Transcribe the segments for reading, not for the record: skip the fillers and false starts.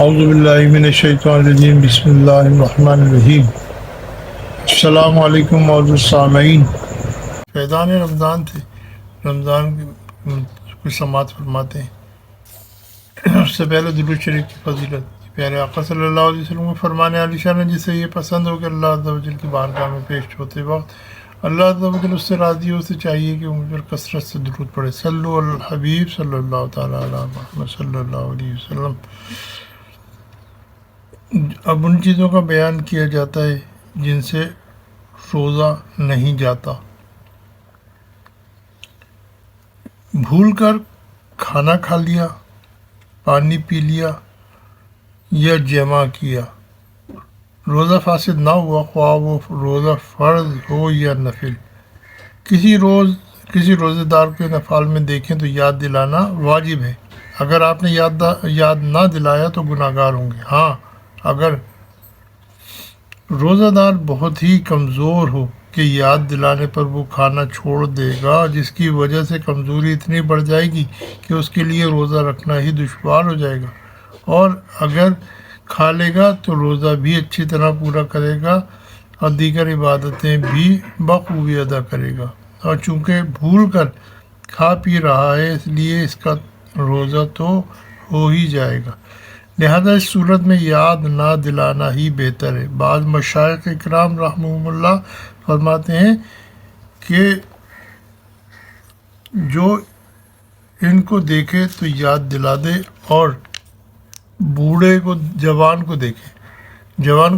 اعوذ باللہ من الشیطان الرجیم بسم اللہ الرحمن الرحیم۔ السلام علیکم معزز سامعین، فیضان رمضان تھے، رمضان کی سماعت فرماتے ہیں۔ اس سے پہلے درود شریف کی فضیلت پیارے آقا صلی اللہ علیہ وسلم کو فرمانے علی شان ہے، جسے یہ پسند ہو کہ اللہ عز و جل کی بارگاہ میں پیش ہوتے وقت اللہ عز و جل اس سے راضی ہو، اسے چاہیے کہ مجھ پر کثرت سے درود پڑھے۔ صلو علی الحبیب صلی اللہ تعالیٰ علی محمد صلی اللہ علیہ وسلم۔ اب ان چیزوں کا بیان کیا جاتا ہے جن سے روزہ نہیں جاتا۔ بھول کر کھانا کھا لیا، پانی پی لیا یا جمع کیا، روزہ فاسد نہ ہوا، خواہ وہ روزہ فرض ہو یا نفل۔ کسی روزے دار کے نفل میں دیکھیں تو یاد دلانا واجب ہے۔ اگر آپ نے یاد نہ دلایا تو گناہ گار ہوں گے۔ ہاں، اگر روزہ دار بہت ہی کمزور ہو کہ یاد دلانے پر وہ کھانا چھوڑ دے گا، جس کی وجہ سے کمزوری اتنی بڑھ جائے گی کہ اس کے لیے روزہ رکھنا ہی دشوار ہو جائے گا، اور اگر کھا لے گا تو روزہ بھی اچھی طرح پورا کرے گا اور دیگر عبادتیں بھی بخوبی ادا کرے گا، اور چونکہ بھول کر کھا پی رہا ہے اس لیے اس کا روزہ تو ہو ہی جائے گا۔ لہذا اس صورت میں یاد نہ دلانا ہی بہتر ہے۔ بعض مشائخ اکرام رحمہم اللہ فرماتے ہیں کہ جو ان کو دیکھے تو یاد دلا دے، اور جوان کو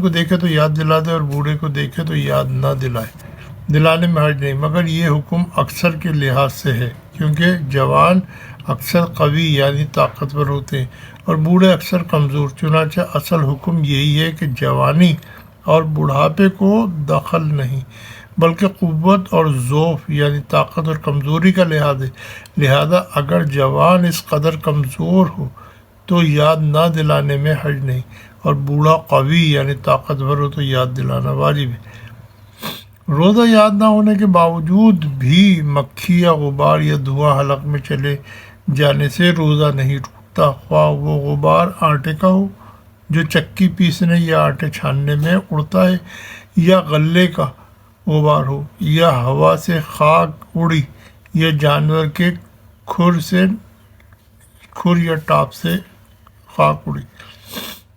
دیکھے تو یاد دلا دے، اور بوڑھے کو دیکھے تو یاد نہ دلانے میں حرج نہیں، مگر یہ حکم اکثر کے لحاظ سے ہے، کیونکہ جوان اکثر قوی یعنی طاقتور ہوتے ہیں اور بوڑھے اکثر کمزور۔ چنانچہ اصل حکم یہی ہے کہ جوانی اور بڑھاپے کو دخل نہیں، بلکہ قوت اور ضعف یعنی طاقت اور کمزوری کا لحاظ ہے۔ لہذا اگر جوان اس قدر کمزور ہو تو یاد نہ دلانے میں حرج نہیں، اور بوڑھا قوی یعنی طاقتور ہو تو یاد دلانا واجب ہے۔ روزہ یاد نہ ہونے کے باوجود بھی مکھی یا غبار یا دھواں حلق میں چلے جانے سے روزہ نہیں ٹوٹتا، خواہ وہ غبار آٹے کا ہو جو چکی پیسنے یا آٹے چھاننے میں اڑتا ہے، یا غلے کا غبار ہو، یا ہوا سے خاک اڑی، یا جانور کے کھر یا ٹاپ سے خاک اڑی،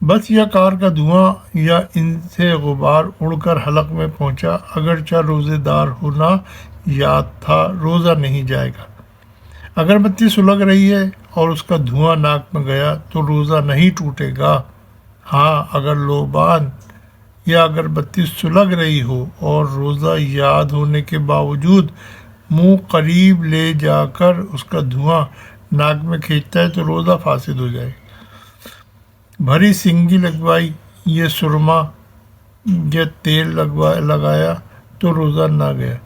بس یا کار کا دھواں یا ان سے غبار اڑ کر حلق میں پہنچا، اگرچہ روزے دار ہونا یاد تھا، روزہ نہیں جائے گا۔ اگر بتی سلگ رہی ہے اور اس کا دھواں ناک میں گیا تو روزہ نہیں ٹوٹے گا۔ ہاں، اگر لوبان یا اگر بتی سلگ رہی ہو اور روزہ یاد ہونے کے باوجود منہ قریب لے جا کر اس کا دھواں ناک میں کھینچتا ہے تو روزہ فاسد ہو جائے گا۔ بھری سینگی لگوائی یا سرما یا تیل لگایا تو روزہ نہ گیا،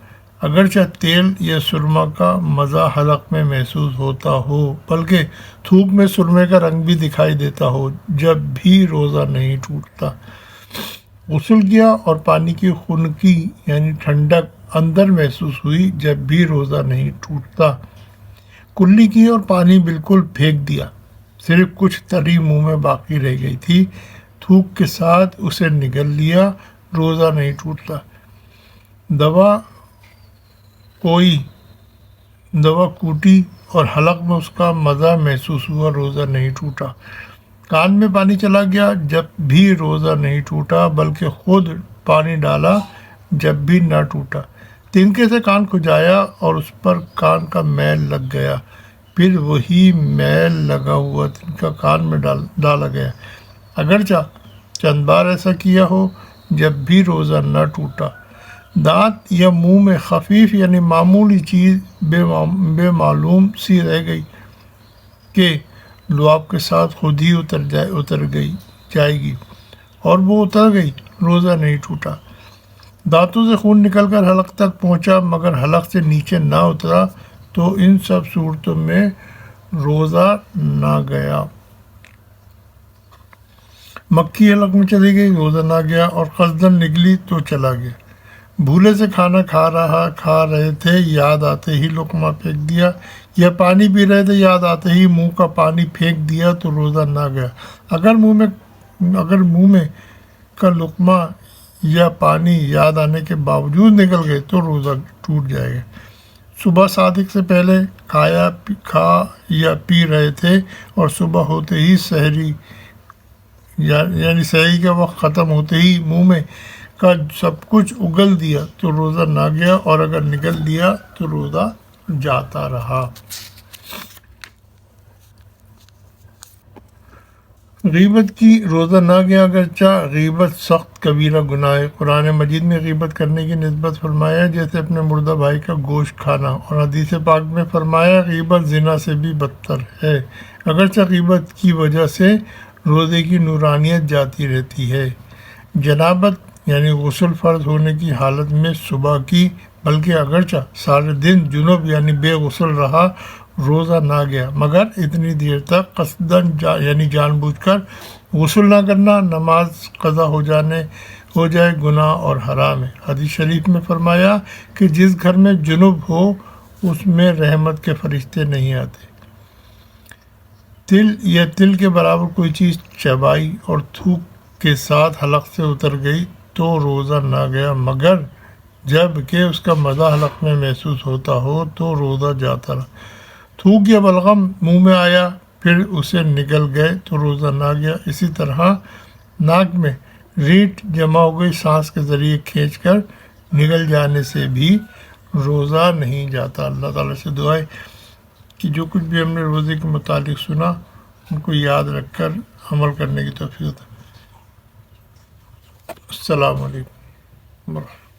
اگرچہ تیل یا سرما کا مزہ حلق میں محسوس ہوتا ہو، بلکہ تھوک میں سرمے کا رنگ بھی دکھائی دیتا ہو، جب بھی روزہ نہیں ٹوٹتا۔ غسل کیا اور پانی کی خنکی یعنی ٹھنڈک اندر محسوس ہوئی، جب بھی روزہ نہیں ٹوٹتا۔ کلی کی اور پانی بالکل پھینک دیا، صرف کچھ تری منہ میں باقی رہ گئی تھی، تھوک کے ساتھ اسے نگل لیا، روزہ نہیں ٹوٹتا۔ دوا کوٹی اور حلق میں اس کا مزہ محسوس ہوا، روزہ نہیں ٹوٹا۔ کان میں پانی چلا گیا، جب بھی روزہ نہیں ٹوٹا، بلکہ خود پانی ڈالا جب بھی نہ ٹوٹا۔ تنکے سے کان کھجایا اور اس پر کان کا میل لگ گیا، پھر وہی میل لگا ہوا تنکا کان میں ڈالا گیا، اگرچہ چند بار ایسا کیا ہو، جب بھی روزہ نہ ٹوٹا۔ دانت یا منہ میں خفیف یعنی معمولی چیز بے معلوم سی رہ گئی کہ لعاب کے ساتھ خود ہی اتر جائے گی، اور وہ اتر گئی، روزہ نہیں ٹوٹا۔ دانتوں سے خون نکل کر حلق تک پہنچا مگر حلق سے نیچے نہ اترا تو ان سب صورتوں میں روزہ نہ گیا۔ مکھی حلق میں چلی گئی، روزہ نہ گیا، اور قصدن نگلی تو چلا گیا۔ بھولے سے کھانا کھا رہے تھے، یاد آتے ہی لقمہ پھینک دیا، یا پانی پی رہے تھے، یاد آتے ہی منہ کا پانی پھینک دیا تو روزہ نہ گیا۔ اگر منہ میں کا لقمہ یا پانی یاد آنے کے باوجود نکل گئے تو روزہ ٹوٹ جائے گا۔ صبح صادق سے پہلے کھا یا پی رہے تھے اور صبح ہوتے ہی سحری یعنی سحری کا وقت ختم ہوتے ہی منہ میں کا سب کچھ اگل دیا تو روزہ نہ گیا، اور اگر نگل دیا تو روزہ جاتا رہا۔ غیبت کی روزہ نہ گیا، اگرچہ غیبت سخت کبیرہ گناہ ہے۔ قرآن مجید میں غیبت کرنے کی نسبت فرمایا جیسے اپنے مردہ بھائی کا گوشت کھانا، اور حدیث پاک میں فرمایا غیبت زنا سے بھی بدتر ہے۔ اگرچہ غیبت کی وجہ سے روزے کی نورانیت جاتی رہتی ہے۔ جنابت یعنی غسل فرض ہونے کی حالت میں صبح کی، بلکہ اگرچہ سارے دن جنوب یعنی بے غسل رہا، روزہ نہ گیا، مگر اتنی دیر تک قصداً یعنی جان بوجھ کر غسل نہ کرنا نماز قضا ہو جائے گناہ اور حرام ہے۔ حدیث شریف میں فرمایا کہ جس گھر میں جنوب ہو اس میں رحمت کے فرشتے نہیں آتے۔ تل کے برابر کوئی چیز چبائی اور تھوک کے ساتھ حلق سے اتر گئی تو روزہ نہ گیا، مگر جب کہ اس کا مزہ حلق میں محسوس ہوتا ہو تو روزہ جاتا رہا۔ تھوک یا بلغم منہ میں آیا پھر اسے نگل گئے تو روزہ نہ گیا۔ اسی طرح ناک میں ریٹ جمع ہو گئی سانس کے ذریعے کھینچ کر نگل جانے سے بھی روزہ نہیں جاتا۔ اللہ تعالیٰ سے دعا ہے کہ جو کچھ بھی ہم نے روزے کے متعلق سنا ان کو یاد رکھ کر عمل کرنے کی توفیق دے۔ السلام علیکم ورحمۃ اللہ۔